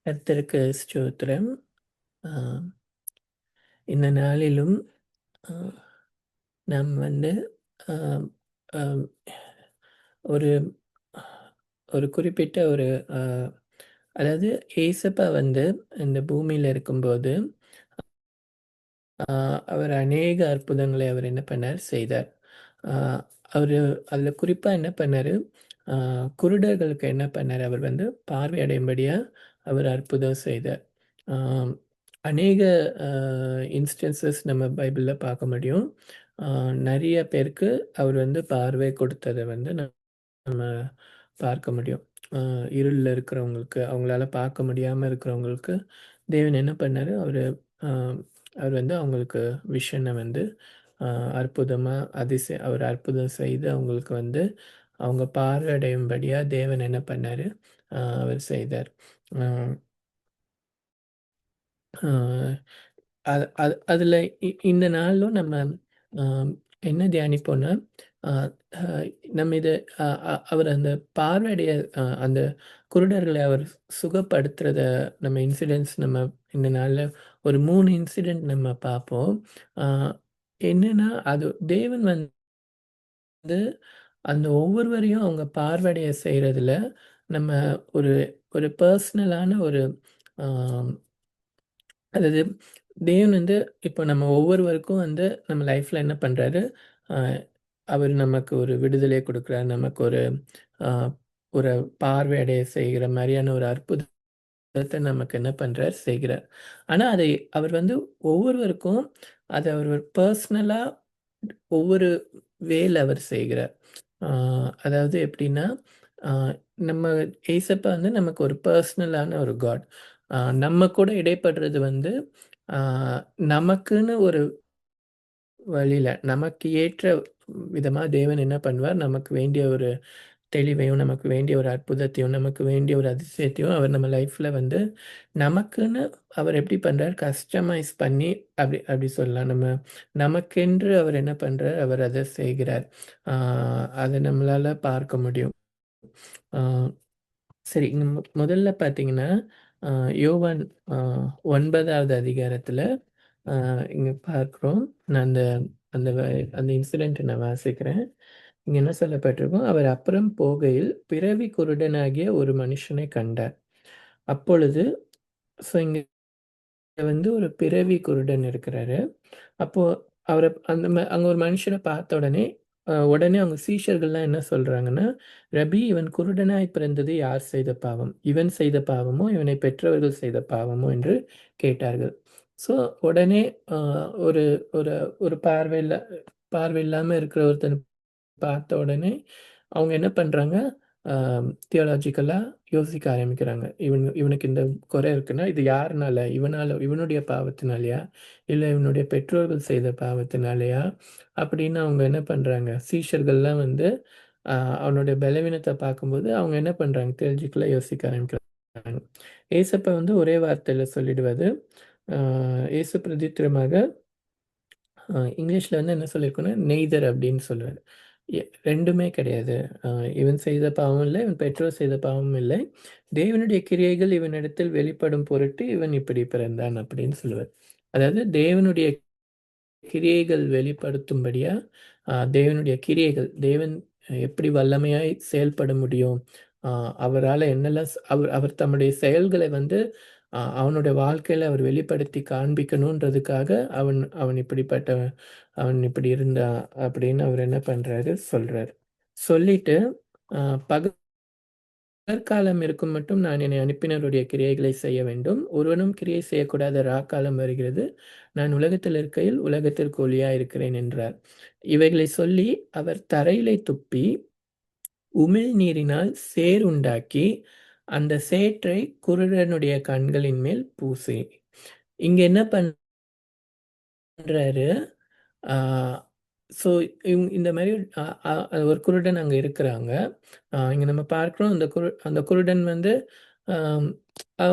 கர்த்தருக்கு ஸ்தோத்திரம். ஆ, இந்த நாளிலும் ஆ, நாம் வந்து ஆ, ஆம், ஒரு ஒரு குறிப்பிட்ட ஒரு ஆ, அதாவது ஏசப்பா வந்து இந்த பூமியில இருக்கும்போது, ஆ, அவர் அநேக அற்புதங்களை அவர் என்ன பண்ணார்? செய்தார். ஆ, அவரு அதில குறிப்பா என்ன பண்ணாரு? ஆ, குருடர்களுக்கு என்ன பண்ணாரு? அவர் வந்து பார்வை அடையும்படியா அவர் அற்புதம் செய்தார். ஆம், அநேக அ இன்ஸ்டன்சஸ் நம்ம பைபிள்ல பார்க்க முடியும். ஆ, நெறைய பேருக்கு அவர் வந்து பார்வை கொடுத்தத வந்து நம்ம பார்க்க முடியும். அ இருள்ல இருக்கிறவங்களுக்கு, அவங்களால பார்க்க முடியாம இருக்கிறவங்களுக்கு, தேவன் என்ன பண்ணாரு? அ அவர் வந்து அவங்களுக்கு விஷன வந்து அ அற்புதமா அவர் அற்புதம் செய்து அவங்களுக்கு வந்து அவங்க பார்வையடையும்படியா தேவன் என்ன பண்ணாரு? அவர் செய்தார். அ அ அது அது அதில இந்த நாளும் நம்ம அ என்ன தியானிப்போம்னா, அ அ நம்ம இத அ அ அவர் அந்த பார்வையடைய அந்த குருடர்களை அவர் சுகப்படுத்துறத நம்ம இன்சிடென்ட்ஸ் நம்ம இந்த நாள்ல ஒரு 3 இன்சிடென்ட் நம்ம பார்ப்போம். அ என்னன்னா, அது தேவன் வந்து அந்த ஒவ்வொருவரையும் அவங்க பார்வையடைய செய்றதுல நம்ம ஒரு ஒரு பெர்சனலான ஒரு அ அதாவது தேவன் வந்து இப்போ நம்ம ஒவ்வொருவருக்கும் வந்து நம்ம லைஃப்ல என்ன பண்றாரு? அ அவர் நமக்கு ஒரு விடுதலை குடுக்குறார். நமக்கு ஒரு அ ஒரு பார்வை அடைய செய்கிற மாரியான ஒரு அற்புதத்த நமக்கு என்ன பண்றார்? செய்கிறார். ஆனா, அதை அவர் வந்து ஒவ்வொருவருக்கும் அத அவர் ஒரு பெர்சனலா ஒவ்வொரு வேல அவர் செய்கிறார். ஆ அதாவது எப்படின்னா, ஆ நம்ம ஏசப்பா வந்து நமக்கு ஒரு பெர்சனலான ஒரு காட். நம்ம கூட இடைப்படுறது வந்து, ஆ நமக்குன்னு ஒரு வழியில, நமக்கு ஏற்ற விதமா தேவன் என்ன பண்ணுவார், நமக்கு வேண்டிய ஒரு தெளிவையும், நமக்கு வேண்டிய ஒரு அற்புதத்தையும், நமக்கு வேண்டிய ஒரு அதிசயத்தையும் அவர் நம்ம லைஃப்ல வந்து நமக்குன்னு அவர் எப்படி பண்றார், கஸ்டமைஸ் பண்ணி அப்படி அப்படி சொல்லலாம். நமக்கென்று அவர் என்ன பண்றார், அவர் அத செய்கிறார். ஆ அத நம்மளால பார்க்க முடியும். ஆ சரி. முதல்ல பார்த்தீங்கன்னா, அ யோவான் அ 9வது அதிகாரத்தில அ இங்க பார்க்கிறோம். நான் அந்த அந்த வ அந்த இன்சிடென்ட்ட நான் வாசிக்கிறேன். இங்க என்ன சொல்லப்பட்டிருக்கும், அவர் அப்புறம் போகையில் பிறவி குருடனாகிய ஒரு மனுஷனைக் கண்டார். அப்பொழுது இங்க வந்து ஒரு பிறவி குருடன் இருக்கிறாரு. அப்போ அவர அந்த அங்க ஒரு மனுஷர பார்த்த உடனே, உடனே அவங்க சீஷர்கள்லாம் என்ன சொல்றாங்கன்னா, "ரபி இவன் குருடனாய் பிறந்தது யார் செய்த பாவம்? இவன் செய்த பாவமோ, இவனை பெற்றவர்கள் செய்த பாவமோ?" என்று கேட்டார்கள். ஸோ உடனே அ ஒரு ஒரு ஒரு பார்வை இல்லாம இருக்கிற ஒருத்தன பார்த்த உடனே, அவங்க என்ன பண்றாங்க, அ தியாலாஜிக்கலா யோசிக்க ஆரம்பிக்கிறாங்க. இவனுக்கு இந்த குறை இருக்குன்னா, இது யாருனால? இவனுடைய பாவத்தினாலயா? இல்ல இவனுடைய பெற்றோர்கள் செய்த பாவத்தினாலயா? அப்படின்னு அவங்க என்ன பண்றாங்க, சீஷர்கள்லாம் வந்து அவனுடைய பலவீனத்த பார்க்கும்போது, அவங்க என்ன பண்றாங்க, தியாலஜிக்கலா யோசிக்க ஆரம்பிக்கிறாங்க. ஏசப்பா வந்து ஒரே வார்த்தையில சொல்லிடுவாரு. அ இயேசு பிரதித்திரமாக இங்கிலீஷ்ல வந்து என்ன சொல்லியிருக்குன்னா, நெய்தர் அப்படின்னு சொல்லுவாரு. எ 2மே கிடையாது. அ இவன் செய்த பாவம் இல்லை, இவன் பெற்றோர் செய்த பாவமும் இல்லை. தேவனுடைய கிரியைகள் இவனிடத்தில் வெளிப்படும் பொருட்டு இவன் இப்படி பிறந்தான் அப்படின்னு சொல்லுவார். அதாவது தேவனுடைய கிரியைகள் வெளிப்படுத்தும்படியா, தேவனுடைய கிரியைகள், தேவன் எப்படி வல்லமையாய் செயல்பட முடியும்? அ அவரால என்னெல்லாம் அவர் அவர் தம்முடைய செயல்களை வந்து அவனுடைய வாழ்க்கையில அவர் வெளிப்படுத்தி காண்பிக்கணுன்றதுக்காக, அவன் அவன் இப்படிப்பட்டவன், அவன் இப்படி இருந்தான் அப்படின்னு அவர் என்ன பண்றாரு? சொல்றாரு. சொல்லிட்டு, அ "பகற்காலம் இருக்கும் மட்டும் நான் என்னை அனுப்பினவருடைய கிரியைகளை செய்ய வேண்டும். ஒருவனும் கிரியை செய்யக்கூடாத ராக்காலம் வருகிறது. நான் உலகத்தில் இருக்கையில் உலகத்திற்கு ஒளியாய் இருக்கிறேன்" என்றார். இவைகளை சொல்லி அவர் தரையிலே துப்பி, உமிழ்நீரினால் சேறு உண்டாக்கி, அந்த சேற்றை குருடனுடைய கண்களின் மேல் பூசி இங்க என்ன பண்றாரு, ஆ ஸோ இந்த மாரி அ அ ஒரு குருடன் அங்க இருக்கிறாங்க. இங்க நம்ம பார்க்கிறோம் அந்த குருடன் வந்து அம் அ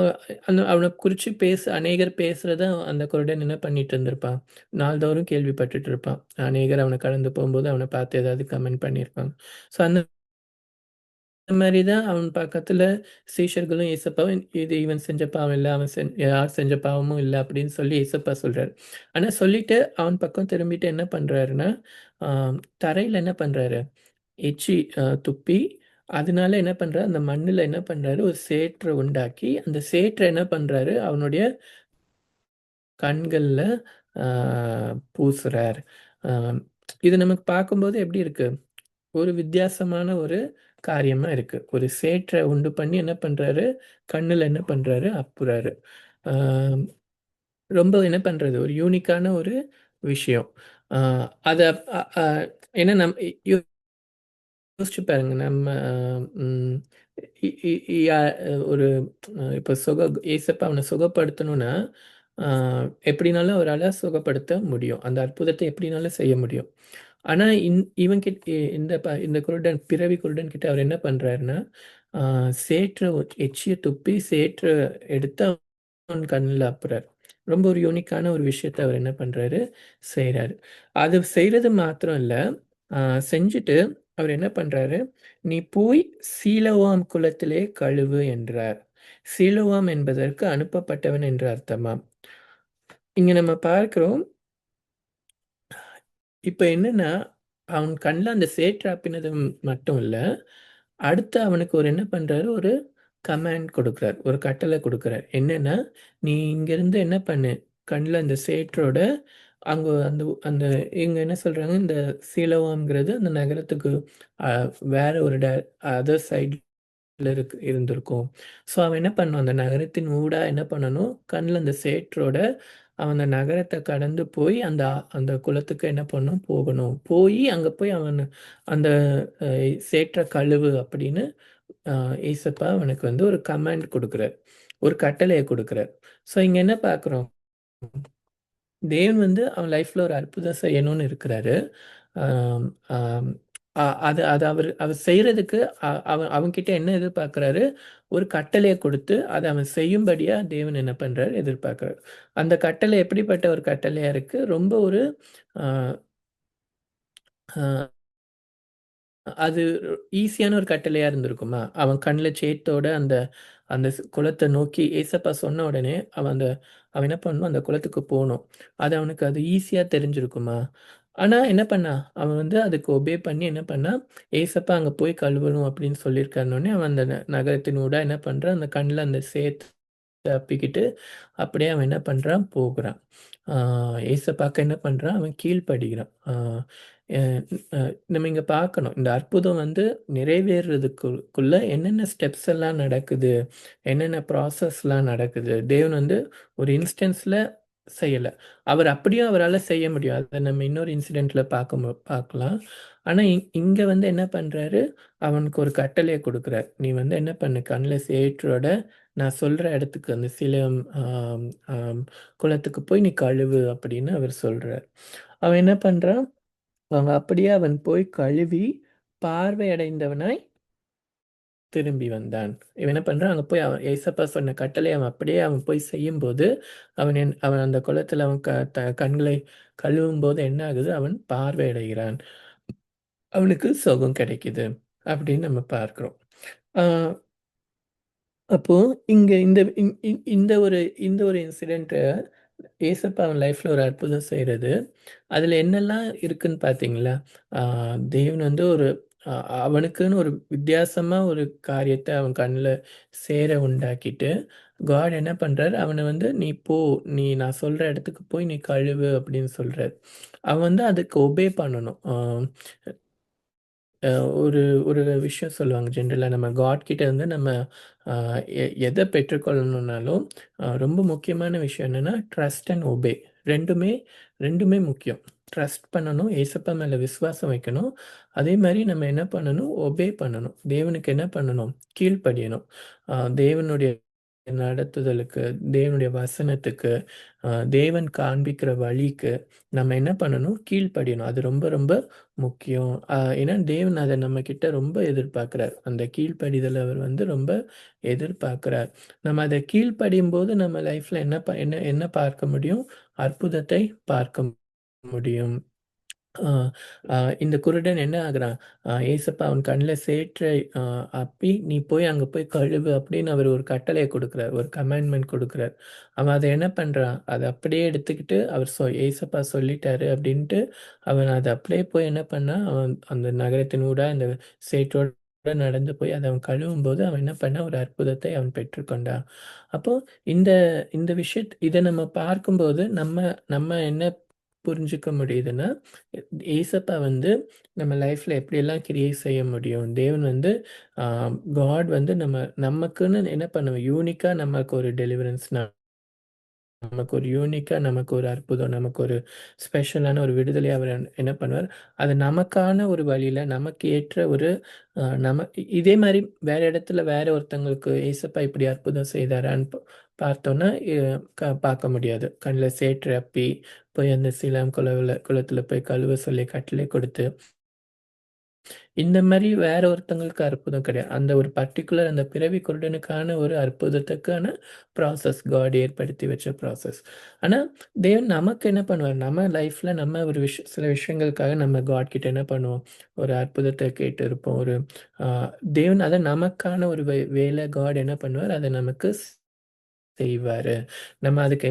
அவன குறிச்சு அநேகர் பேசுறத அந்த குருடன் என்ன பண்ணிட்டு இருந்திருப்பான், நாள்தோறும் கேள்விப்பட்டுட்டு இருப்பான். அநேகர் அவன கடந்து போம்போது அவன பார்த்து ஏதாவது கமெண்ட் பண்ணியிருப்பாங்க. ஸோ அந்த மாரி தான் அவன் பக்கத்துல சீஷர்களும் ஏசப்பாவும், "இது இவன் செஞ்ச பாவம் இல்ல. அவன் யார் செஞ்ச பாவமும் இல்ல." அப்படின்னு சொல்லி ஏசப்பா சொல்றாரு. ஆனா சொல்லிட்டு அவன் பக்கம் திரும்பிட்டு என்ன பண்றாருன்னா, ஆ தரையில என்ன பண்றாரு? எச்சி துப்பி, அதனால என்ன பண்றாரு, அந்த மண்ணுல என்ன பண்றாரு, ஒரு சேற்ற உண்டாக்கி, அந்த சேற்ற என்ன பண்றாரு, அவனுடைய கண்கள்ல ஆ பூசுறார். ஆ இது நமக்கு பார்க்கும்போது எப்படி இருக்கு? ஒரு வித்தியாசமான ஒரு காரியமா இருக்கு. ஒரு சேற்ற உண்டு பண்ணி என்ன பண்றாரு, கண்ணுல என்ன பண்றாரு, அப்புறாரு. ஆ ரொம்ப என்ன பண்றது, ஒரு யூனிக்கான ஒரு விஷயம். ஆ அத அ அ ஏன்னா யோசிச்சு பாருங்க. நம்ம ம் இ இ இ ய ஒரு இப்ப ஏசப்பா அவன சுகப்படுத்தணும்னா, ஆ எப்படினாலும் அவரால சுகப்படுத்த முடியும். அந்த அற்புதத்த எப்படினாலும் செய்ய முடியும். ஆனா, இவன் இந்த குருடன், பிறவி குருடன் கிட்ட அவர் என்ன பண்றாருன்னா, ஆ சேற்ற எச்சிய துப்பி சேற்ற எடுத்து அவன் கண்ணுல அப்புறாரு. ரொம்ப ஒரு யூனிக்கான ஒரு விஷயத்த அவர் என்ன பண்றாரு, செய்றாரு. அது செய்றது மாத்திரம் இல்ல, ஆ செஞ்சுட்டு அவர் என்ன பண்றாரு, "நீ போய் சீலோவாம் குளத்திலே கழுவு" என்றார். சீலோவாம் என்பதற்கு அனுப்பப்பட்டவன் என்று அர்த்தமாம். இங்க நம்ம பார்க்கிறோம், இப்ப என்னன்னா, அவன் கண்ல அந்த சேற்று அப்பினது மட்டும் இல்ல, அடுத்து அவனுக்கு ஒரு என்ன பண்றாரு, ஒரு கமாண்ட் குடுக்குறார். ஒரு கட்டளை குடுக்குறார். என்னன்னா, "நீ இங்கேருந்து என்ன பண்ணு, கண்ல அந்த சேற்றோட அங்க அந்த அந்த இவங்க என்ன சொல்றாங்க, இந்த சீலோவாம்ங்கிறது அந்த நகரத்துக்கு அ வேற ஒரு அதர் சைட்ல இருந்திருக்கும். ஸோ, அவன் என்ன பண்ணணும், அந்த நகரத்தின் ஊடா என்ன பண்ணணும், கண்ல அந்த சேற்றோட அவன் அந்த நகரத்த கடந்து போய் அந்த குளத்துக்கு என்ன பண்ணணும், போகணும். போயி அங்க போய் அவன் அந்த அ சேற்ற கழுவு அப்படின்னு அ ஏசப்பா அவனுக்கு வந்து ஒரு கமாண்ட் குடுக்குறார். ஒரு கட்டளைய குடுக்குறார். ஸோ, இங்க என்ன பார்க்குறோம், தேவன் வந்து அவன் லைஃப்ல ஒரு அற்புதம் செய்யணும்னு இருக்கிறாரு. ஆம், ஆம். அது அது அவர் செய்றதுக்கு அவன்கிட்ட என்ன எதிர்பார்க்கிறாரு, ஒரு கட்டளைய குடுத்து, அத அவன் செய்யும்படியா தேவன் என்ன பண்றாரு, எதிர்பார்க்கிறார். அந்த கட்டளை எப்படிப்பட்ட ஒரு கட்டளையா இருக்கு, ரொம்ப ஒரு அ அ அது ஈஸியான ஒரு கட்டளையா இருந்திருக்குமா? அவன் கண்ல சேத்தோட அந்த அந்த குளத்த நோக்கி ஏசப்பா சொன்ன உடனே, அவன் என்ன பண்ணணும், அந்த குளத்துக்கு போணும். அது அவனுக்கு ஈஸியா தெரிஞ்சிருக்குமா? ஆனா என்ன பண்ணான், அவன் வந்து அதுக்கு ஒபே பண்ணி என்ன பண்ணான், ஏசப்பா அங்க போய் கழுவணும் அப்படின்னு சொல்லியிருக்காருன்னோனே, அவன் அந்த நகரத்தின் ஊடா என்ன பண்றான், அந்த கண்ல அந்த சேத்த அப்பிக்கிட்டு, அப்படியே அவன் என்ன பண்றான், போகுறான். ஆ ஏசப்பாக்கு என்ன பண்றான், அவன் கீழ்ப்படிகிறான். எ அ நம்ம இங்க பார்க்கணும். இந்த அற்புதம் வந்து நிறைவேறுறதுக்குள்ள என்னென்ன ஸ்டெப்ஸ் எல்லாம் நடக்குது, என்னென்ன ப்ராசஸ்லாம் நடக்குது. தேவன் வந்து ஒரு இன்ஸ்டன்ஸ்ல செய்யல. அவர் அப்படியும் அவரால செய்ய முடியும். அத நம்ம இன்னொரு இன்சிடென்ட்ல பார்க்கலாம். ஆனா இங்க வந்து என்ன பண்றாரு, அவனுக்கு ஒரு கட்டளைய குடுக்குறார். "நீ வந்து என்ன பண்ணு, கண்ல சேற்றோட நான் சொல்ற இடத்துக்கு அந்த சிலம் குளத்துக்கு போய் நீ கழுவு" அப்படின்னு அவர் சொல்றார். அவன் என்ன பண்றான், அவன் போய் கழுவி பார்வையடைந்தவனாய் திரும்பி வந்தான். இவன் என்ன பண்றான், அங்க போய் அவன் ஏசப்பா சொன்ன கட்டளைய அவன் அப்படியே போய் செய்யும்போது, அவன் அந்த குளத்துல அவன் கண்களை கழுவும்போது என்ன ஆகுது, அவன் பார்வையடைகிறான். அவனுக்கு சுகம் கிடைக்குது. அப்படின்னு நம்ம பார்க்கிறோம். ஆ அப்போ இங்க இந்த இந் இந் இந்த ஒரு இன்சிடென்ட்ட ஏசப்பா அவன் லைஃப்ல ஒரு அற்புதம் செய்றது. அதுல என்னெல்லாம் இருக்குன்னு பார்த்தீங்களா? ஆ தேவன் வந்து ஒரு அ அவனுக்குன்னு ஒரு வித்தியாசமா ஒரு காரியத்த அவன் கண்ல சேர உண்டாக்கிட்டு, காட் என்ன பண்றாரு, அவன வந்து "நீ போ, நான் சொல்ற இடத்துக்கு போய் நீ கழுவு" அப்படின்னு சொல்றாரு. அவன் வந்து அதுக்கு ஒபே பண்ணணும். அ ஒரு ஒரு விஷயம் சொல்லுவாங்க ஜென்ரலா நம்ம காட் கிட்ட இருந்து நம்ம அ எத பெற்றுக்கொள்ளணும்னாலும், ரொம்ப முக்கியமான விஷயம் என்னன்னா, ட்ரஸ்ட் அண்ட் ஒபே 2மே 2மே முக்கியம். ட்ரஸ்ட் பண்ணணும், ஏசப்பா மேல விசுவாசம் வைக்கணும். அதே மாரி நம்ம என்ன பண்ணணும், ஒபே பண்ணணும். தேவனுக்கு என்ன பண்ணணும், கீழ்ப்படியணும். தேவனுடைய நடத்துதலுக்கு, தேவனுடைய வசனத்துக்கு, அ தேவன் காண்பிக்கிற வழிக்கு நம்ம என்ன பண்ணணும், கீழ்ப்படியணும். அது ரொம்ப ரொம்ப முக்கியம். ஏன்னா தேவன் அத நம்மகிட்ட ரொம்ப எதிர்பார்க்கிறார். அந்த கீழ்ப்படிதல அவர் வந்து ரொம்ப எதிர்பார்க்கிறார். நம்ம அத கீழ்ப்படியும்போது நம்ம லைஃப்ல என்ன என்ன என்ன பார்க்க முடியும்? அற்புதத்தை பார்க்க முடியும். ஆ, இந்த குருடன் என்ன ஆகுறான், "ஏசப்பா அவன் கண்ல சேற்றை அப்பி, நீ போய் அங்க போய் கழுவு" அப்படின்னு அவர் ஒரு கட்டளைய குடுக்குறார். ஒரு கமாண்ட்மென்ட் குடுக்குறார். அவன் அத என்ன பண்றான், அத அப்படியே எடுத்துக்கிட்டு அவர் ஏசப்பா சொல்லிட்டாரு அப்படின்ட்டு, அவன் அத அப்படியே போய் என்ன பண்ணான், அவன் அந்த நகரத்தின் ஊடா அந்த சேற்றோட நடந்து போய் அத அவன் கழுவும்போது, அவன் என்ன பண்ணான், ஒரு அற்புதத்தை அவன் பெற்றுக்கொண்டான். அப்போ இந்த இந்த இத நம்ம பார்க்கும்போது, நம்ம நம்ம என்ன புரிஞ்சுக்க முடியுதுன்னா, ஏசப்பா வந்து நம்ம லைஃப்ல எப்படியெல்லாம் கிரியை செய்ய முடியும். தேவன் வந்து ஆ காட் வந்து நமக்குன்னு என்ன பண்ணுவோம், யூனிக்கா நமக்கு ஒரு டெலிவரன்ஸ் நமக்கு ஒரு யூனிக்கா, நமக்கு ஒரு அற்புதம், நமக்கு ஒரு ஸ்பெஷலான ஒரு விடுதலை அவர் என்ன பண்ணுவார், அது நமக்கான ஒரு வழியில, நமக்கு ஏற்ற ஒரு இதே மாரி வேற இடத்துல வேற ஒருத்தங்களுக்கு ஏசப்பா இப்படி அற்புதம் செய்தாரான்னு பார்த்தோம்னா, பார்க்க முடியாது. கண்ல சேற்று அப்பி, போய் அந்த சீலாம் குளத்துல போய் கழுவ சொல்லி கட்டளை கொடுத்து இந்த மாரி வேற ஒருத்தங்களுக்கு அற்புதம் கிடையாது. அந்த ஒரு பர்ட்டிகுலர் அந்த பிறவி குருடனுக்கான ஒரு அற்புதத்துக்கான ப்ராசஸ் காட் ஏற்படுத்தி வச்ச ப்ராசஸ். ஆனா, தேவன் நமக்கு என்ன பண்ணுவார், நம்ம லைஃப்ல நம்ம ஒரு சில விஷயங்களுக்காக நம்ம காட் கிட்ட என்ன பண்ணுவோம், ஒரு அற்புதத்த கேட்டு இருப்போம். ஒரு அ தேவன் அத நமக்கான ஒரு வேல காட் என்ன பண்ணுவார், அத நமக்கு செய்வாரு. நம்ம அதுக்கு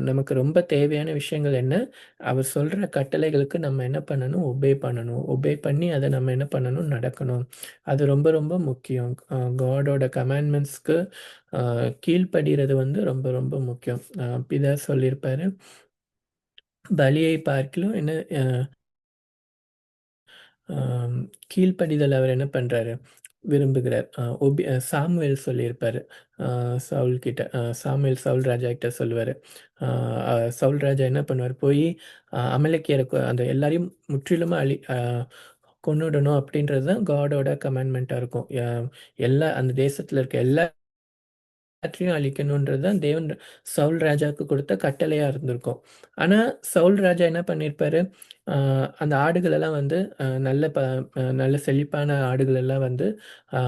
நமக்கு ரொம்ப தேவையான விஷயங்கள் என்ன? அவர் சொல்ற கட்டளைகளுக்கு நம்ம என்ன பண்ணணும்? ஒபே பண்ணணும். ஒபே பண்ணி அத நம்ம என்ன பண்ணணும்? நடக்கணும். அது ரொம்ப ரொம்ப முக்கியம். காடோட கமாண்ட்மெண்ட்ஸ்க்கு அ கீழ்ப்படிறது வந்து ரொம்ப ரொம்ப முக்கியம். பிதா சொல்லியிருப்பாரு, "பலியை பார்க்கிலும் என்ன ஆம், கீழ்ப்படிதல் அவர் என்ன பண்றாரு? விரும்புகிறார். சாமுவேல் சொல்லியிருப்பாரு. அ சவுல் கிட்ட. சாமுவேல் சவுல் ராஜா கிட்ட சொல்லுவாரு. அ அ சவுல் ராஜா என்ன பண்ணுவாரு, போயி அமலேக்கியர அந்த எல்லாரையும் முற்றிலுமா கொன்னுடணும் அப்படின்றது தான் காடோட கமாண்ட்மெண்ட்டா இருக்கும். எல்லா அந்த தேசத்துல இருக்க எல்லாத்தையும் அழிக்கணுன்றது தான் தேவன் சவுல் ராஜாவுக்கு குடுத்த கட்டளையா இருந்திருக்கும். ஆனா, சவுல் ராஜா என்ன பண்ணியிருப்பாரு, அ அந்த ஆடுகளெல்லாம் வந்து நல்ல செழிப்பான ஆடுகள் எல்லாம் வந்து அ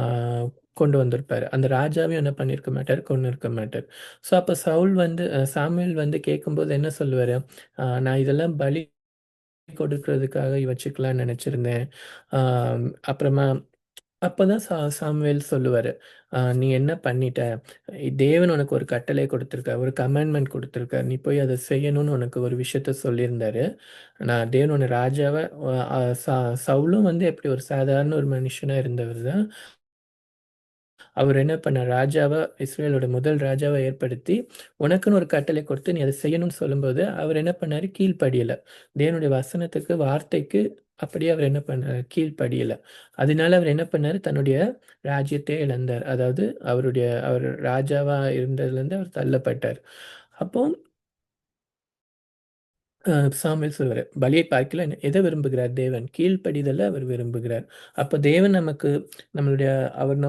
கொண்டு வந்திருப்பாரு. அந்த ராஜாவையும் என்ன பண்ணியிருக்க மாட்டாரு, கொன்னுருக்க மாட்டாரு. ஸோ, அப்ப சவுல் வந்து சாமுவேல் வந்து கேட்கும்போது என்ன சொல்லுவாரு, நான் இதெல்லாம் பலி கொடுக்கிறதுக்காக வச்சுக்கலான்னு நெனச்சிருந்தேன். அப்புறமா அப்பதான் சாமுவேல் சொல்லுவாரு. "நீ என்ன பண்ணிட்ட? தேவன் உனக்கு ஒரு கட்டளை குடுத்திருக்கார். ஒரு கமாண்ட்மென்ட் குடுத்திருக்கார். நீ போய் அத செய்யணும்னு உனக்கு ஒரு விஷயத்த சொல்லியிருந்தாரு. தேவன் உன்ன ராஜாவா அ ச சவுலும் வந்து எப்படி ஒரு சாதாரண ஒரு மனுஷனா இருந்தவர் தான். அவர் என்ன பண்ணார், ராஜாவா இஸ்ரவேலோட முதல் ராஜாவா ஏற்படுத்தி, உனக்குன்னு ஒரு கட்டளை கொடுத்து, நீ அத செய்யணும்னு சொல்லும்போது, அவர் என்ன பண்ணாரு, கீழ்ப்படியல. தேவனுடைய வசனத்துக்கு, வார்த்தைக்கு அப்படியே அவர் என்ன பண்ணாரு, கீழ்ப்படியல. அதனால அவர் என்ன பண்ணாரு, தன்னுடைய ராஜ்யத்தையே இழந்தார். அதாவது அவர் ராஜாவா இருந்ததுலருந்து அவர் தள்ளப்பட்டார். அப்போ சாமுவேல் சொல்லுவாரு, "பலியை பார்க்கிலும் எத விரும்புகிறார் தேவன்? கீழ்ப்படிதல அவர் விரும்புகிறார்." அப்ப தேவன் நமக்கு நம்மளுடைய அவர்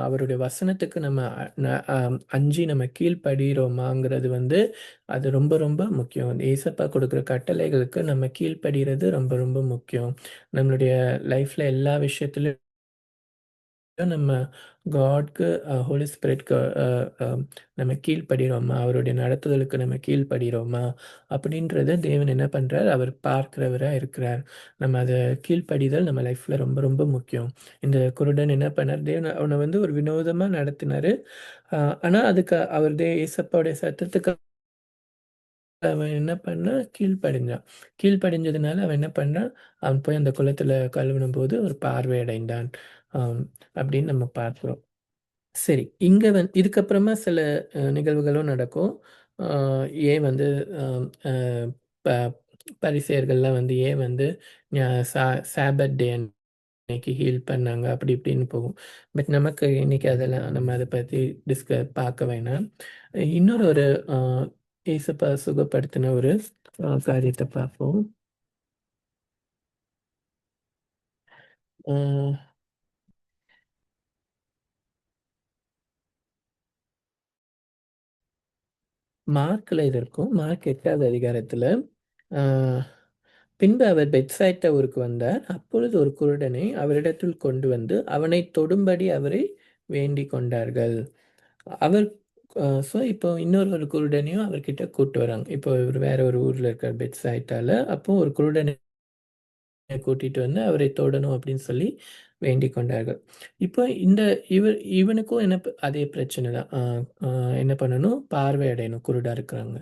அவருடைய வசனத்துக்கு நம்ம அ ந அ அஞ்சி நம்ம கீழ்ப்படிகிறோமாங்கிறது வந்து, அது ரொம்ப ரொம்ப முக்கியம். ஏசப்பா குடுக்குற கட்டளைகளுக்கு நம்ம கீழ்ப்படிறது ரொம்ப ரொம்ப முக்கியம். நம்மளுடைய லைஃப்ல எல்லா விஷயத்திலும் நம்ம காட்க்கு ஹோலி ஸ்பிரிட்க்கு அ அ நம்ம கீழ்ப்படிறோமா? அவருடைய நடத்துதலுக்கு நம்ம கீழ்ப்படிறோமா? அப்படின்றத தேவன் என்ன பண்றார்? அவர் பார்க்கிறவரா இருக்கிறார். நம்ம அத கீழ்ப்படிதல் நம்ம லைஃப்ல ரொம்ப ரொம்ப முக்கியம். இந்த குருடன் என்ன பண்ணார்? தேவன் அவன வந்து ஒரு வினோதமா நடத்தினாரு. அ ஆனா அதுக்கு அவர் ஏசப்பாவுடைய சத்தத்துக்கு அவன் என்ன பண்ணான்? கீழ்ப்படிஞ்சான். கீழ்ப்படிஞ்சதுனால அவன் என்ன பண்ணான்? அவன் போய் அந்த குளத்தில கழுவுனம்போது ஒரு பார்வை அடைந்தான். ஆம் அப்படின்னு நம்ம பார்க்கிறோம். சரி. இங்க இதுக்கப்புறமா சில நிகழ்வுகளும் நடக்கும். அ ஏன் வந்து அ அ ப பரிசேயர்கள்லாம் வந்து ஏன் வந்து ஞா சா சாபத் டே அன்னைக்கு ஹீல் பண்ணாங்க, அப்படி இப்படின்னு போகும். பட் நமக்கு இன்னைக்கு அதெல்லாம் நம்ம அத பத்தி பார்க்க வேணாம். இன்னொரு ஒரு அ இயேசுப்பா சுகப்படுத்தின ஒரு காரியத்த பார்ப்போம். அ மார்க்ல இது இருக்கும். மார்க் 8வது அதிகாரத்தில. அ பின்பு அவர் பெத்சாய்தா ஊருக்கு வந்தார். அப்பொழுது ஒரு குருடனை அவரிடத்தில் கொண்டு வந்து, அவனைத் தொடும்படி அவரை வேண்டிக் கொண்டார்கள். அவர் இப்போ இன்னொரு ஒரு குருடனையும் அவர்கிட்ட கூட்டு வராங்க. இப்போ இவரு வேற ஒரு ஊர்ல இருக்கார் பெத்சாய்தால. அப்போ ஒரு குருடனை கூட்டிட்டு வந்து அவரை தொடணும் அப்படின்னு சொல்லி வேண்டிக் கொண்டார்கள். இப்போ இந்த இவனுக்கும் அதே பிரச்சனை தான். என்ன பண்ணணும்? பார்வை அடையணும், குருடா இருக்கிறாங்க.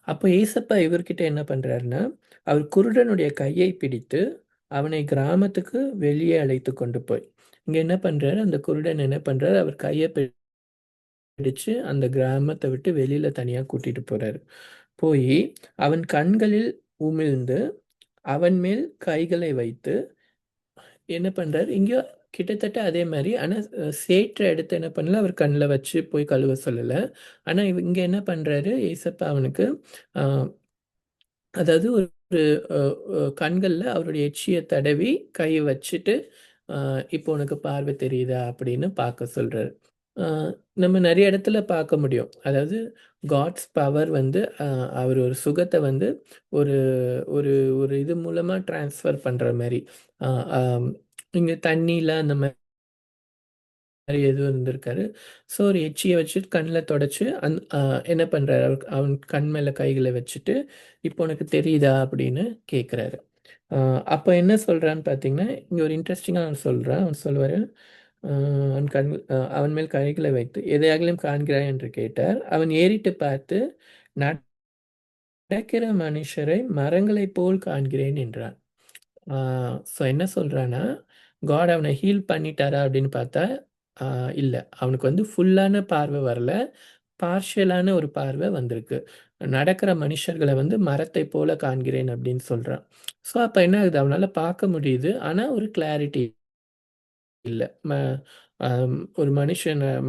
அப்போ ஏசப்பா இவர்கிட்ட என்ன பண்றாருன்னா, அவர் குருடனுடைய கையை பிடித்து அவனை கிராமத்துக்கு வெளியே அழைத்து கொண்டு போய், இங்க என்ன பண்றாரு, அந்த குருடன் என்ன பண்றாரு, அவர் கையை பிடிச்சு அந்த கிராமத்தை விட்டு வெளியில தனியா கூட்டிட்டு போறாரு. போய் அவன் கண்களில் உமிழ்ந்து அவன் மேல் கைகளை வைத்து என்ன பண்றாரு, இங்க கிட்டத்தட்ட அதே மாரி. ஆனா சேற்ற எடுத்து என்ன பண்ணல, அவர் கண்ல வச்சு போய் கழுவ சொல்லல. ஆனா இங்க என்ன பண்றாரு, ஏசப்பா அவனுக்கு அ அதாவது ஒரு அ அ கண்கள்ல அவருடைய எச்சிய தடவி கை வச்சுட்டு, "அ இப்போ உனக்கு பார்வை தெரியுதா?" அப்படின்னு பார்க்க சொல்றாரு. அ நம்ம நெறைய இடத்துல பார்க்க முடியும். அதாவது காட்ஸ் பவர் வந்து அவர் ஒரு சுகத்த வந்து ஒரு ஒரு ஒரு இது மூலமா ட்ரான்ஸ்ஃபர் பண்ற மாரி. அ அம் இங்க தண்ணீல அந்த மாரி எதுவும் இருந்திருக்காரு. ஸோ ஒரு எச்சிய வச்சு கண்ல தொடச்சு என்ன பண்றாரு, அவன் கண் மேல கைகள வச்சுட்டு, "இப்போ உனக்கு தெரியுதா?" அப்படின்னு கேட்குறாரு. அ அப்ப என்ன சொல்றான்னு பார்த்தீங்கன்னா, இங்க ஒரு இன்ட்ரஸ்டிங்கா அவன் சொல்றான். அவன் சொல்லுவாரு, அவன் அவன் மேல் கைகளை வைத்து, "எதையாகிலும் காண்கிறாய்?" என்று கேட்டார். அவன் ஏறிட்டு பார்த்து, "நடக்கிற மனுஷரை மரங்களைப் போல் காண்கிறேன்" என்றான். ஆ ஸோ என்ன சொல்றான்னா, காட் அவன ஹீல் பண்ணிட்டாரா அப்படின்னு பார்த்தா, ஆ இல்ல. அவனுக்கு வந்து ஃபுல்லான பார்வை வரல. பார்ஷியலான ஒரு பார்வை வந்திருக்கு. நடக்கிற மனுஷர்கள வந்து மரத்தைப் போல காண்கிறேன் அப்படின்னு சொல்றான். ஸோ அப்ப என்ன ஆகுது? அவனால பார்க்க முடியுது. ஆனா ஒரு கிளாரிட்டி இல்ல. ஒரு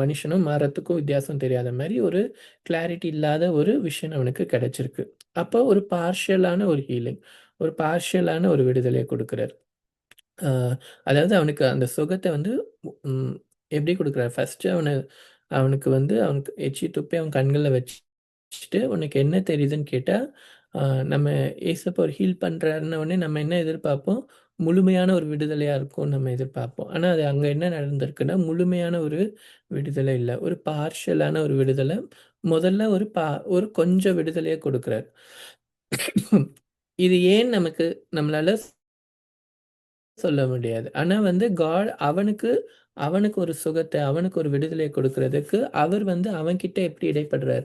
மனுஷனும் மரத்துக்கும் வித்தியாசம் தெரியாத மாரி ஒரு கிளாரிட்டி இல்லாத ஒரு விஷன் அவனுக்கு கிடைச்சிருக்கு. அப்போ ஒரு பார்ஷியலான ஒரு ஹீலிங். ஒரு பார்ஷியலான ஒரு விடுதலைய குடுக்குறாரு. அ அதாவது அவனுக்கு அந்த சுகத்த வந்து ம் எப்படி குடுக்குறாரு? ஃபர்ஸ்ட்டு அவனுக்கு வந்து அவனுக்கு எச்சி துப்பி அவன் கண்கள்ல வச்சுட்டு, "உனக்கு என்ன தெரியுதுன்னு?" கேட்டா, அ நம்ம ஏசப்பா ஒரு ஹீல் பண்றாருன்ன உடனே நம்ம என்ன எதிர்பார்ப்போம்? முழுமையான ஒரு விடுதலையா இருக்கும்னு நம்ம எதிர்பார்ப்போம். ஆனா அது அங்க என்ன நடந்திருக்குன்னா, முழுமையான ஒரு விடுதலை இல்ல. ஒரு பார்ஷியலான ஒரு விடுதலை. முதல்ல ஒரு கொஞ்சம் விடுதலைய குடுக்குறாரு. இது ஏன் நம்மளால சொல்ல முடியாது. ஆனா வந்து அவனுக்கு அவனுக்கு ஒரு சுகத்த, அவனுக்கு ஒரு விடுதலைய கொடுக்கிறதுக்கு, அவர் வந்து அவன்கிட்ட எப்படி இடைப்படுறார்?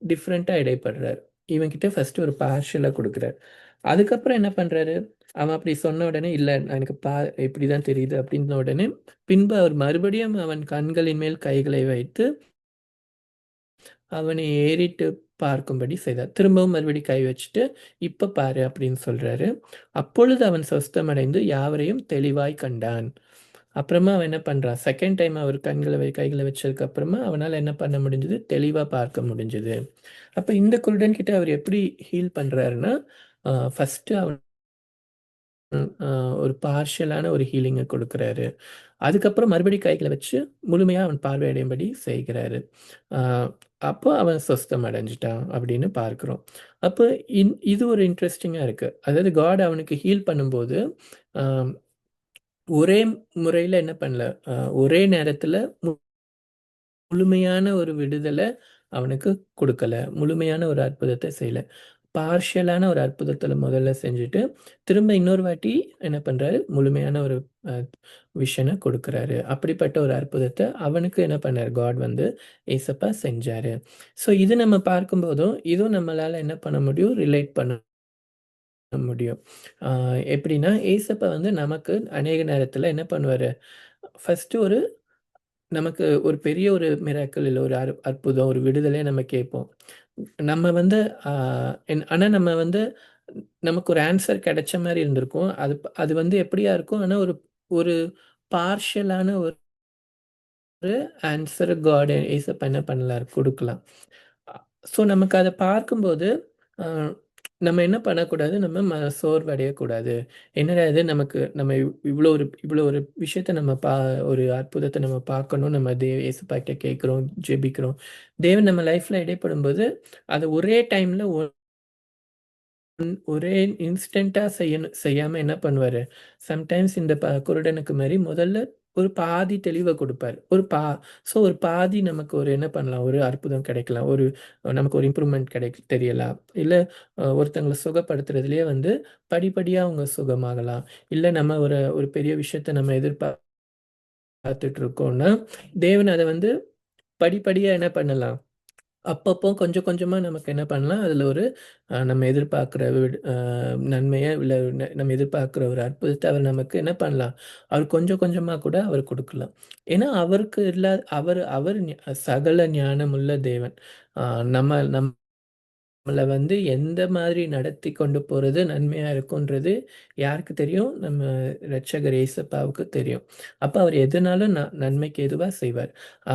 டிஃபரெண்ட்டா இடைப்படுறார். இவன்கிட்ட ஃபர்ஸ்ட்டு ஒரு பார்ஷியலா குடுக்குறார். அதுக்கப்புறம் என்ன பண்றாரு? அவன் அப்படி சொன்ன உடனே, "இல்ல எனக்கு இப்படிதான் தெரியுது" அப்படின்ன உடனே, பின்பு அவர் மறுபடியும் அவன் கண்களின் மேல் கைகளை வைத்து அவனை ஏறிட்டு பார்க்கும்படி செய்தார். திரும்பவும் மறுபடி கை வச்சுட்டு, "இப்ப பாரு" அப்படின்னு சொல்றாரு. அப்பொழுது அவன் சொஸ்தமடைந்து யாவரையும் தெளிவாய் கண்டான். அப்புறமா அவன் என்ன பண்றான், செகண்ட் டைம் அவர் கைகள வச்சதுக்கு அப்புறமா அவனால என்ன பண்ண முடிஞ்சது? தெளிவா பார்க்க முடிஞ்சது. அப்ப இந்த குருடன் கிட்ட அவர் எப்படி ஹீல் பண்றாருன்னா, ஃபர்ஸ்ட்டு அ ஒரு பார்ஷியலான ஒரு ஹீலிங்க குடுக்குறாரு. அதுக்கப்புறம் மறுபடியும் கைகள வச்சு முழுமையா அவன் பார்வையடையும்படி செய்கிறாரு. அ அப்போ அவன் சொஸ்தம் அடைஞ்சுட்டான் அப்படின்னு பார்க்கிறோம். அப்ப இது ஒரு இன்ட்ரஸ்டிங்கா இருக்கு. அதாவது காட் அவனுக்கு ஹீல் பண்ணும்போது, அ ஒரே முறையில என்ன பண்ணல, ஒரே நேரத்துல முழுமையான ஒரு விடுதல அவனுக்கு குடுக்கல. முழுமையான ஒரு அற்புதத்த செய்யல. பார்ஷியலான ஒரு அற்புதத்துல முதல்ல செஞ்சுட்டு, திரும்ப இன்னொரு வாட்டி என்ன பண்றாரு, முழுமையான ஒரு அ விஷன குடுக்குறாரு. அப்படிப்பட்ட ஒரு அற்புதத்த அவனுக்கு என்ன பண்ணாரு, காட் வந்து ஏசப்பா செஞ்சாரு. ஸோ இது நம்ம பார்க்கும்போதும், இதுவும் நம்மளால என்ன பண்ண முடியும், ரிலேட் பண்ண முடியும். ஆ எப்படின்னா, ஏசப்பா வந்து நமக்கு அநேக நேரத்துல என்ன பண்ணுவாரு, ஃபர்ஸ்ட்டு நமக்கு ஒரு பெரிய ஒரு மிராக்கிள் இல்ல ஒரு அற்புதம், ஒரு விடுதலைய நம்ம கேட்போம். நம்ம வந்து ஆ ஆனா நம்ம வந்து நமக்கு ஒரு ஆன்ஸர் கிடைச்ச மாரி இருந்திருக்கும். அது வந்து எப்படியா இருக்கும், ஆனா ஒரு ஒரு பார்ஷியலான ஒரு ஆன்ஸர் காட் ஏசப்பா என்ன பண்ணலாம் குடுக்கலாம். அ ஸோ நமக்கு அத பார்க்கும்போது, அ நம்ம என்ன பண்ணக்கூடாது, நம்ம சோர்வடையக்கூடாது. என்னடா இது இவ்ளோ ஒரு விஷயத்த ஒரு அற்புதத்த நம்ம பார்க்கணும். நம்ம ஏசப்பாகிட்ட கேட்கிறோம், ஜெபிக்கிறோம். தேவன் நம்ம லைஃப்ல இடைப்படும்போது, அத ஒரே டைம்ல ஒரே இன்ஸ்டன்ட்டா செய்யாம என்ன பண்ணுவாரு, சம்டைம்ஸ் இந்த குருடனுக்கு மாரி முதல்ல ஒரு பாதி தெளிவ குடுப்பாரு. ஒரு பாதி நமக்கு ஒரு என்ன பண்ணலாம், ஒரு அற்புதம் கிடைக்கலாம். நமக்கு ஒரு இம்ப்ரூவ்மெண்ட் தெரியலாம். இல்ல ஒருத்தங்கள சுகப்படுத்துறதிலேயே வந்து படிப்படியா அவங்க சுகமாகலாம். இல்ல நம்ம ஒரு ஒரு பெரிய விஷயத்த நம்ம எதிர்பார்த்துட்டு இருக்கோம்னா, தேவன் அத வந்து படிப்படியா என்ன பண்ணலாம், அப்பப்போ கொஞ்சம் கொஞ்சமா நமக்கு என்ன பண்ணலாம், அதுல ஒரு நம்ம எதிர்பார்க்கிற நன்மைய இல்ல நம்ம எதிர்பார்க்கிற ஒரு அற்புதத்த அவர் நமக்கு என்ன பண்ணலாம், அவர் கொஞ்சம் கொஞ்சமா கூட அவர் குடுக்கலாம். ஏன்னா, அவருக்கு அவர் அவர் சகல ஞானமுள்ள தேவன். அ நம்ம நம்மள வந்து எந்த மாதிரி நடத்தி கொண்டு போறது நன்மையா இருக்கும்ன்றது யாருக்கு தெரியும்? நம்ம இரட்சகர் இயேசப்பாவுக்கு தெரியும். அப்ப அவர் எதுனாலும் நன்மைக்கு ஏதுவா செய்வார். ஆ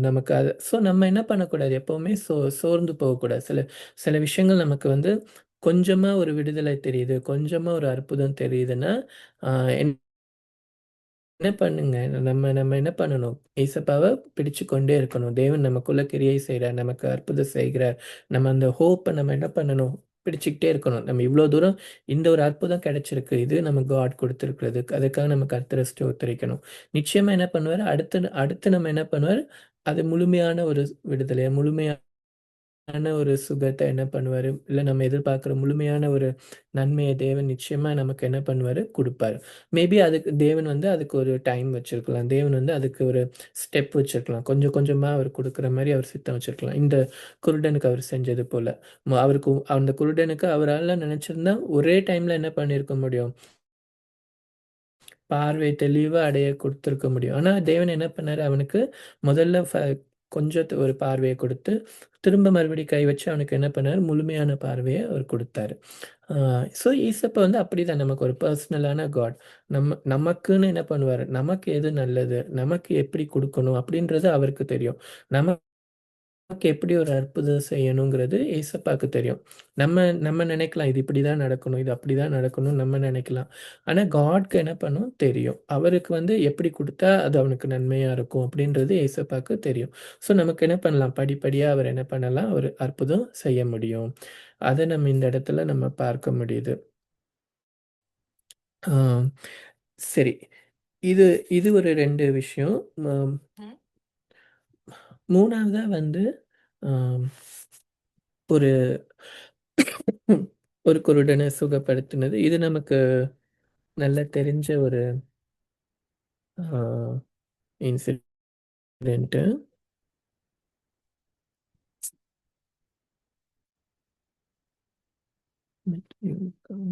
நமக்கு நம்ம என்ன பண்ணக்கூடாது? எப்பவுமே சோர்ந்து போகக்கூடாது. சில சில விஷயங்கள் நமக்கு வந்து கொஞ்சமா ஒரு விடுதலை தெரியுது, கொஞ்சமா ஒரு அற்புதம் தெரியுதுன்னா, ஆ என்ன பண்ணுங்க, நம்ம நம்ம என்ன பண்ணணும்? ஏசப்பாவ பிடிச்சு கொண்டே இருக்கணும். தேவன் நமக்குள்ள கிரியை செய்றார், நமக்கு அற்புதம் செய்கிறார். நம்ம அந்த ஹோப்ப நம்ம என்ன பண்ணணும்? பிடிச்சுக்கிட்டே இருக்கணும். நம்ம இவ்ளோ தூரம் இந்த ஒரு அற்புதம் கிடைச்சிருக்கு. இது நம்ம காட் குடுத்திருக்கிறது. அதுக்காக நம்ம கர்த்தர ஸ்தோத்திரிக்கணும். நிச்சயமா என்ன பண்ணுவாரு? அடுத்து அடுத்து நம்ம என்ன பண்ணுவாரு? அது முழுமையான ஒரு விடுதலை, முழுமையான ஒரு சுகத்த என்ன பண்ணுவாரு? இல்ல நம்ம எதிர்பார்க்கிற முழுமையான ஒரு நன்மைய தேவன் நிச்சயமா நமக்கு என்ன பண்ணுவாரு? குடுப்பாரு. மேபி அதுக்கு தேவன் வந்து அதுக்கு ஒரு டைம் வச்சிருக்கலாம். தேவன் வந்து அதுக்கு ஒரு ஸ்டெப் வச்சிருக்கலாம். கொஞ்சம் கொஞ்சமா அவர் குடுக்குற மாரி அவர் சித்தம் வச்சிருக்கலாம். இந்த குருடனுக்கு அவர் செஞ்சது போல. அவருக்கு அந்த குருடனுக்கு அவரால நெனச்சிருந்தா ஒரே டைம்ல என்ன பண்ணியிருக்க முடியும்? பார்வை தெளிவா அடைய குடுத்திருக்க முடியும். ஆனா தேவன் என்ன பண்ணாரு, அவனுக்கு முதல்ல கொஞ்சத்த ஒரு பார்வைய குடுத்து, திரும்ப மறுபடியும் கை வச்சு அவனுக்கு என்ன பண்ணாரு, முழுமையான பார்வைய அவர் குடுத்தாரு. ஆ ஈசப்பா வந்து அப்படிதான் நமக்கு ஒரு பெர்சனலான காட். நமக்குன்னு என்ன பண்ணுவாரு, நமக்கு எது நல்லது, நமக்கு எப்படி குடுக்கணும் அப்படின்றது அவருக்கு தெரியும். நமக்கு எப்படி ஒரு அற்புதம் செய்யணுங்கிறது ஏசப்பாக்கு தெரியும். நம்ம நம்ம நெனைக்கலாம், இது இப்படிதான் நடக்கணும், இது அப்படிதான் நடக்கணும்னு நம்ம நெனைக்கலாம். ஆனா காட்க்கு என்ன பண்ணும் தெரியும். அவருக்கு வந்து எப்படி குடுத்தா அது அவனுக்கு நன்மையா இருக்கும் அப்படின்றது ஏசப்பாக்கு தெரியும். நமக்கு என்ன பண்ணலாம், படிப்படியா அவர் என்ன பண்ணலாம், ஒரு அற்புதம் செய்ய முடியும். அத நம்ம இந்த இடத்துல நம்ம பார்க்க முடியுது. ஆ சரி. இது இது ஒரு 2 விஷயம். ம் 3வதா வந்து அ ஒரு ஒரு குருடன சுகப்படுத்தினது. இது நமக்கு நல்லா தெரிஞ்ச ஒரு ஆ இன்சிடென்ட்டு.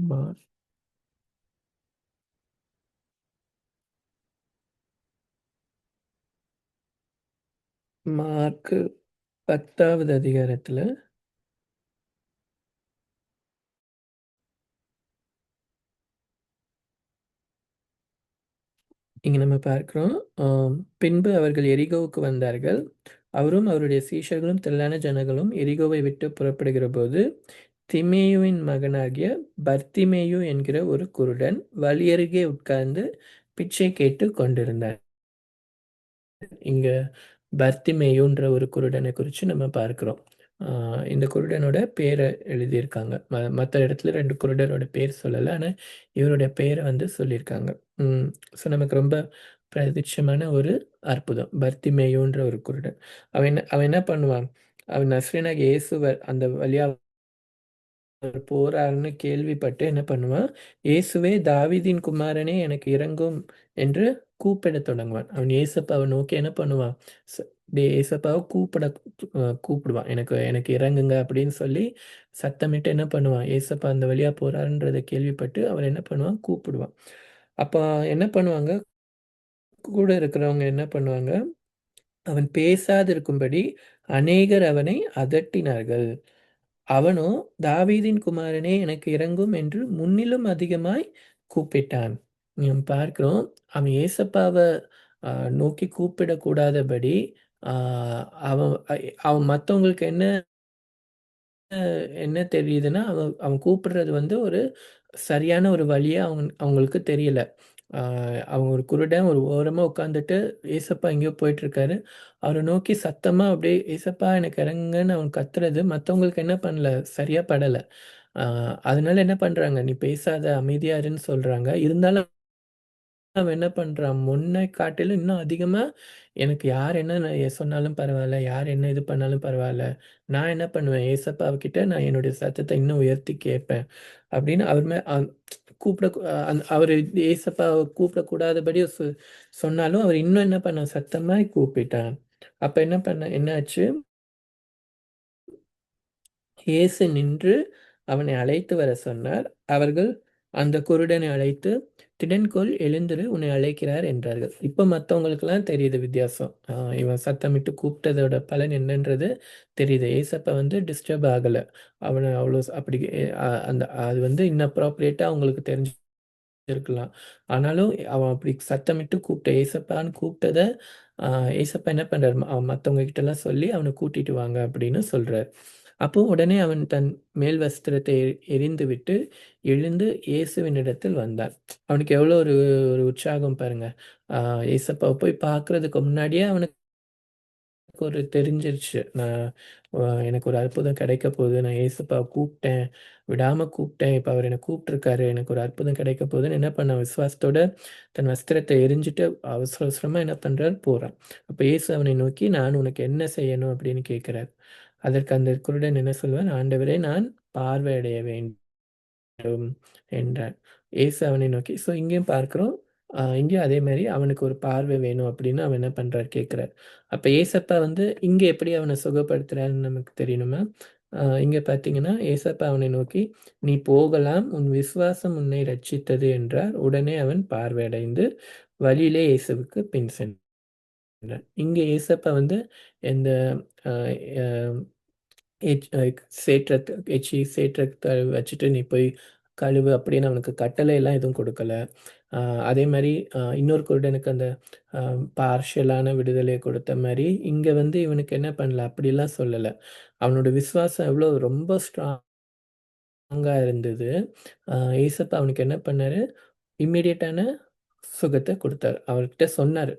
மார்க் மார்க்கு 10வது அதிகாரத்துல இங்க நம்ம பார்க்கிறோம். பின்பு அவர்கள் எரிகோவுக்கு வந்தார்கள். அவரும் அவருடைய சீஷர்களும் திரளான ஜனங்களும் எரிகோவை விட்டு புறப்படுகிறபோது, திமேயுவின் மகனாகிய பர்த்திமேயு என்கிற ஒரு குருடன் வழியருகே உட்கார்ந்து பிச்சை கேட்டுக் கொண்டிருந்தான். இங்க பர்த்திமேயுன்ற ஒரு குருடனை குறிச்சு நம்ம பார்க்கிறோம். ஆ இந்த குருடனோட பேர எழுதியிருக்காங்க. மத்த இடத்துல 2 குருடரோட பேர் சொல்லல. ஆனா, இவருடைய பேர வந்து சொல்லியிருக்காங்க. ம். நமக்கு ரொம்ப பிரதிட்சமான ஒரு அற்புதம். பர்த்திமேயுன்ற ஒரு குருடன். அவன் என்ன பண்ணுவான்? அவன் நசரேயனாகிய இயேசுவ அந்த வழியா அவர் போறாருன்னு கேள்விப்பட்டு என்ன பண்ணுவான், "இயேசுவே தாவீதின் குமாரனே எனக்கு இரங்கும்" என்று கூப்பிடத் தொடங்குவான். அவன் இயேசப்பாவ நோக்கி என்ன பண்ணுவான், ச ஏசப்பாவ கூப்பிடுவான். "எனக்கு எனக்கு இரங்குங்க" அப்படின்னு சொல்லி சத்தமிட்டு என்ன பண்ணுவான், ஏசப்பா அந்த வழியா போறாருன்றத கேள்விப்பட்டு அவன் என்ன பண்ணுவான், கூப்பிடுவான். அப்ப என்ன பண்ணுவாங்க, கூட இருக்கிறவங்க என்ன பண்ணுவாங்க, அவன் பேசாதிருக்கும்படி அநேகர் அவனை அதட்டினார்கள். அவனோ, "தாவீதின் குமாரனே எனக்கு இரங்கும்" என்று முன்னிலும் அதிகமாய் கூப்பிட்டான். பார்க்கிறோம். அவன் ஏசப்பாவ அ நோக்கி கூப்பிடக்கூடாதபடி, ஆ அவன் அவன் மத்தவங்களுக்கு என்ன என்ன தெரியுதுன்னா, அவன் அவன் கூப்பிடுறது வந்து ஒரு சரியான ஒரு வழியா அவங்களுக்கு தெரியல. ஆ அவன் ஒரு குருடன் ஒரு ஓரமா உட்காந்துட்டு, ஏசப்பா எங்கேயோ போயிட்டுருக்காரு. அவர நோக்கி சத்தமா அப்படியே, "ஏசப்பா எனக்கு இறங்குங்கன்னு" அவன் கத்துறது மத்தவங்களுக்கு என்ன பண்ணல, சரியா படல. ஆ அதனால என்ன பண்றாங்க, "நீ பேசாத அமைதியா இருன்னு" சொல்றாங்க. இருந்தாலும் அவன் என்ன பண்றான், முன்ன காட்டிலும் இன்னும் அதிகமா எனக்கு யார் என்ன சொன்னாலும் பரவால்ல, யார் என்ன இது பண்ணாலும் பரவால்ல. நான் என்ன பண்ணுவேன், ஏசப்பாகிட்ட நான் என்னுடைய சத்தத்த இன்னும் உயர்த்தி கேட்பேன். அப்படின்னு அவர் கூப்பிட அவரு ஏசப்பாவ கூப்பிடக்கூடாதபடி சொன்னாலும், அவர் இன்னும் என்ன பண்ண சத்தமா கூப்பிட்டான். அப்ப என்ன ஆச்சு, இயேசு நின்று அவனை அழைத்து வரச் சொன்னார். அவர்கள் அந்த குருடனை அழைத்து, "திடன்கொள், எழுந்திரு, உன்னை அழைக்கிறார்" என்றார்கள். இப்ப மத்தவங்களுக்கெல்லாம் தெரியுது வித்தியாசம். இவன் சத்தமிட்டு கூப்பிட்டதோட பலன் என்னன்றது தெரியுது. ஏசப்பா டிஸ்டர்ப் ஆகல. அவன அவ்வளோ அப்படி அந்த அது இன்அப்ராப்ரியேட்டா அவங்களுக்கு தெரிஞ்சிருக்கலாம். ஆனாலும் அவன் அப்படி சத்தமிட்டு ஏசப்பான்னு கூப்பிட்டத, அ ஏசப்பா என்ன பண்றாரு, மத்தவங்க கிட்டலாம் சொல்லி அவன கூட்டிட்டு வாங்க அப்படின்னு சொல்றாரு. அப்போ உடனே அவன் தன் மேல் வஸ்திரத்தை எறிந்துவிட்டு எழுந்து இயேசுவினிடத்தில் வந்தான். அவனுக்கு எவ்வளோ ஒரு ஒரு உற்சாகம் பாருங்க. ஆ ஏசப்பாவ போய் பார்க்கறதுக்கு முன்னாடியே அவனுக்கு ஒரு தெரிஞ்சிருச்சு. எனக்கு ஒரு அற்புதம் கிடைக்க போகுது. நான் ஏசப்பாவ கூப்பிட்டேன். விடாம கூப்பிட்டேன். இப்ப அவர் என்ன கூப்பிட்டுருக்காரு. எனக்கு ஒரு அற்புதம் கிடைக்க போகுதுன்னு என்ன பண்ணான், விசுவாசத்தோட தன் வஸ்திரத்த எறிஞ்சிட்டு அவசர அவசரமா என்ன பண்றார், போறான். அப்ப இயேசு அவனை நோக்கி, "நான் உனக்கு என்ன செய்யணும்?" அப்படின்னு கேட்கிறார். அதற்கு அந்த குருடன் என்ன சொல்வான், "ஆண்டவரே, நான் பார்வையடைய வேண்டும்" என்றான். இயேசு அவனை நோக்கி இங்கேயும் பார்க்கிறோம். இங்கேயும் அதே மாரி அவனுக்கு ஒரு பார்வை வேணும் அப்படின்னு அவன் என்ன பண்றார், கேட்கிறார். அப்ப ஏசப்பா இங்க எப்படி அவன சுகப்படுத்துறாருன்னு நமக்கு தெரியணுமா? இங்க பார்த்தீங்கன்னா, ஏசப்பா அவனை நோக்கி, "நீ போகலாம். உன் விசுவாசம் உன்னை ரட்சித்தது" என்றார். உடனே அவன் பார்வையடைந்து வழியிலே இயேசுவுக்கு பின் சென்றான். இங்க ஏசப்பா எந்த அ அ எச் அ சேற்றத்த சேற்றத்த வச்சுட்டு நீ போய் கழுவு அப்படின்னு அவனுக்கு கட்டளைலாம் எதுவும் கொடுக்கல. அ அதே மாரி இன்னொரு குருடனுக்கு அந்த அ பார்ஷியலான விடுதலைய கொடுத்த மாரி, இங்க இவனுக்கு என்ன பண்ணல, அப்படிலாம் சொல்லல. அவனோட விசுவாசம் எவ்வளோ ரொம்ப ஸ்ட்ராங்கா இருந்தது. ஏசப்பா அவனுக்கு என்ன பண்ணாரு, இம்மீடியட்டான சுகத்த குடுத்தாரு. அவர்கிட்ட சொன்னாரு.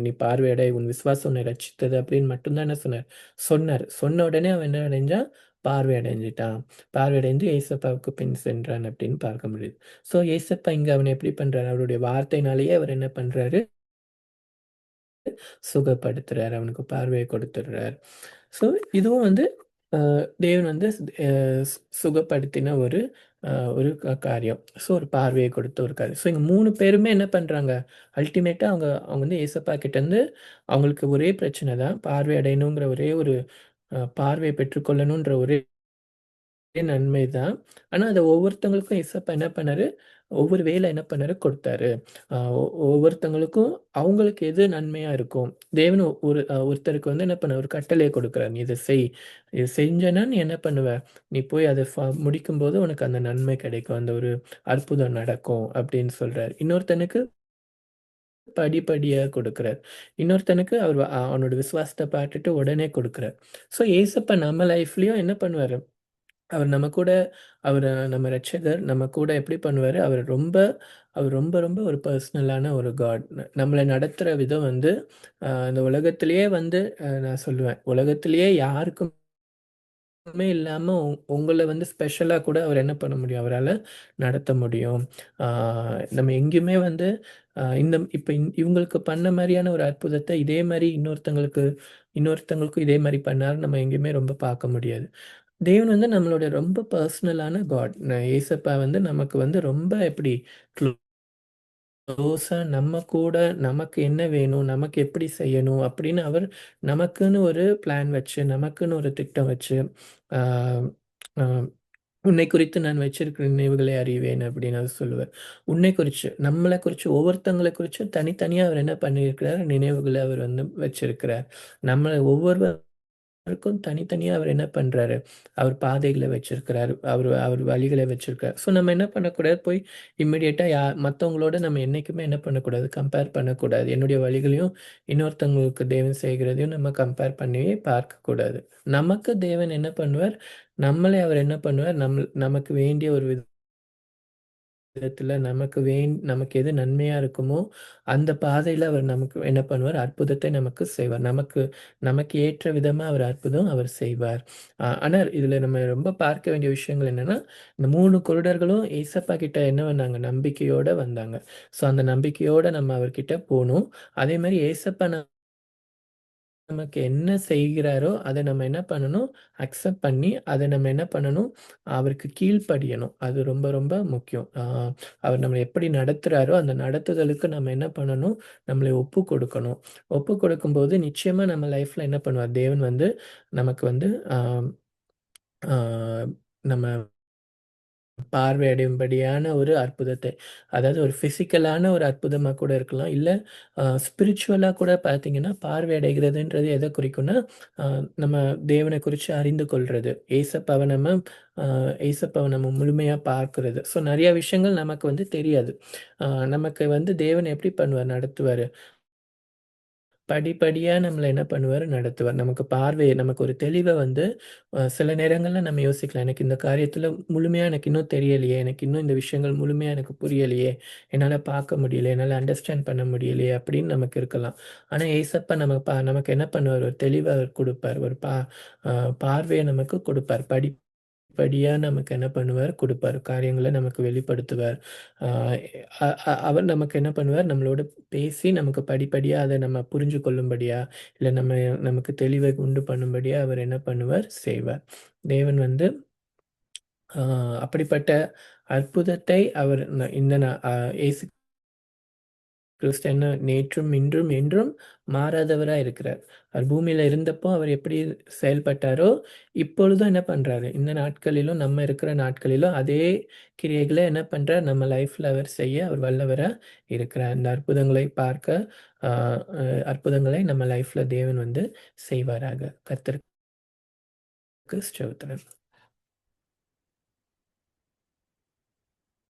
"நீ பார்வையடை, உன் விசுவாசம் உன்னை ரட்சித்தது" அப்படின்னு மட்டும் தான் என்ன சொன்னாரு. சொன்னாரு. சொன்ன உடனே அவன் என்ன அடைஞ்சான்? பார்வை அடைஞ்சுட்டான். பார்வை அடைந்து ஏசப்பாவுக்கு பின் சென்றான் அப்படின்னு பார்க்க முடியுது. ஏசப்பா இங்க அவன எப்படி பண்றாரு? அவருடைய வார்த்தையினாலேயே அவர் என்ன பண்றாரு? சுகப்படுத்துறாரு. அவனுக்கு பார்வைய கொடுத்துடுறார். ஸோ இதுவும் அ தேவன் அ சுகப்படுத்தின ஒரு ஒரு காரியம். ஒரு பார்வைய கொடுத்த ஒரு காரியம். இங்க 3 பேருமே என்ன பண்றாங்க? அல்டிமேட்டா அவங்க அவங்க ஏசப்பா கிட்டேருந்து அவங்களுக்கு ஒரே பிரச்சனை தான். பார்வை அடையணுங்கிற ஒரே ஒரு பார்வைய பெற்றுக்கொள்ளணுன்ற ஒரே நன்மை தான். ஆனா, அத ஒவ்வொருத்தவங்களுக்கும் ஏசப்பா என்ன பண்ணாரு, ஒவ்வொரு வேள என்ன பண்ணாரு, கொடுத்தாரு. ஒவ்வொருத்தவங்களுக்கும் அவங்களுக்கு எது நன்மையா இருக்கும். தேவன் ஒருத்தருக்கு என்ன பண்ணாரு, ஒரு கட்டளைய கொடுக்குறார். "நீ இத செய். இத செஞ்சேன்னா நீ என்ன பண்ணுவ, நீ போய் அத முடிக்கும்போது உனக்கு அந்த நன்மை கிடைக்கும். அந்த ஒரு அற்புதம் நடக்கும்." அப்படின்னு சொல்றாரு. இன்னொருத்தனுக்கு படிப்படியா கொடுக்குறார். இன்னொருத்தனுக்கு அவர் அவனோட விசுவாசத்த பார்த்துட்டு உடனே கொடுக்குறார். ஏசப்பா நம்ம லைஃப்லயும் என்ன பண்ணுவாரு, அவர் நம்ம கூட அவரு நம்ம ரட்சகர். நம்ம கூட எப்படி பண்ணுவாரு, அவர் ரொம்ப ரொம்ப ஒரு பெர்சனலான ஒரு காட். நம்மள நடத்துற விதம் இந்த உலகத்திலேயே நான் சொல்லுவேன். உலகத்திலேயே யாருக்குமே இல்லாம உங்கள ஸ்பெஷலா கூட அவர் என்ன பண்ண முடியும், அவரால நடத்த முடியும். ஆ நம்ம எங்கேயுமே இந்த இப்ப இவங்களுக்கு பண்ண மாரியான ஒரு அற்புதத்த இதே மாரி இன்னொருத்தங்களுக்கும் இதே மாரி பண்ணாருன்னு நம்ம எங்கேயுமே ரொம்ப பார்க்க முடியாது. தேவன் நம்மளோட ரொம்ப பர்சனலான காட். ஏசப்பா நமக்கு ரொம்ப எப்படி க்ளோஸா நம்ம கூட நமக்கு என்ன வேணும், நமக்கு எப்படி செய்யணும் அப்படின்னு அவர் நமக்குன்னு ஒரு பிளான் வச்சு, நமக்குன்னு ஒரு திட்டம் வச்சு, ஆ ஆ "உன்னை குறித்து நான் வச்சிருக்கிற நினைவுகளை அறிவேன்" அப்படின்னு அவர் சொல்லுவார். உன்னை குறிச்சு, நம்மள குறிச்சு, ஒவ்வொருத்தங்கள குறிச்சும் தனித்தனியா அவர் என்ன பண்ணியிருக்கிறார், நினைவுகள அவர் வச்சிருக்கிறார். நம்மள ஒவ்வொருவருக்கும் தனித்தனியா அவர் என்ன பண்றாரு, அவர் பாதைகள வச்சிருக்கிறாரு. அவர் வழிகள வச்சிருக்காரு. நம்ம என்ன பண்ணக்கூடாது, போய் இம்மீடியட்டா மத்தவங்களோட நம்ம என்னைக்குமே என்ன பண்ணக்கூடாது, கம்பேர் பண்ணக்கூடாது. என்னுடைய வழிகளையும், இன்னொருத்தவங்களுக்கு தேவன் செய்கிறதையும் நம்ம கம்பேர் பண்ணியே பார்க்கக்கூடாது. நமக்கு தேவன் என்ன பண்ணுவார், நம்மளை அவர் என்ன பண்ணுவார், நமக்கு வேண்டிய ஒரு விதத்துல நமக்கு எது நன்மையா இருக்குமோ, அந்த பாதையில அவர் நமக்கு என்ன பண்ணுவார்? அற்புதத்தை நமக்கு செய்வார். நமக்கு ஏற்ற விதமா அவர் செய்வார். ஆனா இதுல நம்ம ரொம்ப பார்க்க வேண்டிய விஷயங்கள் என்னன்னா, இந்த 3 குருடர்களும் ஏசப்பா கிட்ட என்ன பண்ணாங்க? நம்பிக்கையோட வந்தாங்க. ஸோ அந்த நம்பிக்கையோட நம்ம அவர்கிட்ட போணும். அதே மாரி ஏசப்பா நமக்கு என்ன செய்கிறாரோ, அத நம்ம என்ன பண்ணணும்? அக்செப்ட் பண்ணி, அத நம்ம என்ன பண்ணணும்? அவருக்கு கீழ்ப்படியணும். அது ரொம்ப ரொம்ப முக்கியம். அவர் நம்மள எப்படி நடத்துறாரோ, அந்த நடத்துதலுக்கு நம்ம என்ன பண்ணணும்? நம்மளை ஒப்புக் கொடுக்கணும். ஒப்புக் கொடுக்கும்போது நிச்சயமா நம்ம லைஃப்ல என்ன பண்ணுவார்? தேவன் வந்து நமக்கு வந்து ஆ ஆ நம்ம பார்வையடையும்படியான ஒரு அற்புதத்தை, அதாவது ஒரு பிசிக்கலான ஒரு அற்புதமா கூட இருக்கலாம். இல்ல ஸ்பிரிச்சுவலா கூட பார்த்தீங்கன்னா, பார்வையடைகிறதுன்றது எத குறிக்கும்னா, அ நம்ம தேவன குறிச்சு அறிந்து கொள்றது. அ ஏசப்பாவ நம்ம முழுமையா பார்க்கிறது. ஸோ நெறைய விஷயங்கள் நமக்கு வந்து தெரியாது. அ நமக்கு வந்து தேவன் எப்படி பண்ணுவார்? நடத்துவாரு. படிப்படியா நம்மள என்ன பண்ணுவாரு? நடத்துவார். நமக்கு ஒரு தெளிவ வந்து சில நேரங்கள்ல நம்ம யோசிக்கலாம். எனக்கு இந்த காரியத்துல முழுமையா எனக்கு இன்னும் தெரியலையே! எனக்கு இன்னும் இந்த விஷயங்கள் முழுமையா எனக்கு புரியலையே! என்னால பார்க்க முடியல. என்னால அண்டர்ஸ்டாண்ட் பண்ண முடியலையே! அப்படின்னு நமக்கு இருக்கலாம். ஆனா ஏசப்பா நமக்கு என்ன பண்ணுவார்? ஒரு தெளிவ அவர் குடுப்பார். ஒரு பா அ பார்வைய நமக்கு குடுப்பார். படிப்படியா நமக்கு என்ன பண்ணுவார்? குடுப்பார். காரியங்கள நமக்கு வெளிப்படுத்துவார். அ அ அ அவர் நமக்கு என்ன பண்ணுவார்? நம்மளோட பேசி நமக்கு படிப்படியா அத நம்ம புரிஞ்சு கொள்ளும்படியா, இல்ல நமக்கு தெளிவை உண்டு பண்ணும்படியா அவர் என்ன பண்ணுவார்? செய்வார். தேவன் வந்து அ அப்படிப்பட்ட அற்புதத்தை அவர் இந்த இயேசு கிறிஸ்து என்ன நேற்றும், இன்றும், என்றும் மாறாதவரா இருக்கிறார். அவர் பூமியில இருந்தப்போ அவர் எப்படி செயல்பட்டாரோ, இப்பொழுதும் என்ன பண்றாரு? இந்த நாட்களிலும், நம்ம இருக்கிற நாட்களிலும் அதே கிரியைகள என்ன பண்றார்? நம்ம லைஃப்ல அவர் செய்ய அவர் வல்லவரா இருக்கிறார். இந்த அற்புதங்களை பார்க்க, அ அ அற்புதங்களை நம்ம லைஃப்ல தேவன் வந்து செய்வாராக. கர்த்தருக்கு ஸ்தோத்திரம்.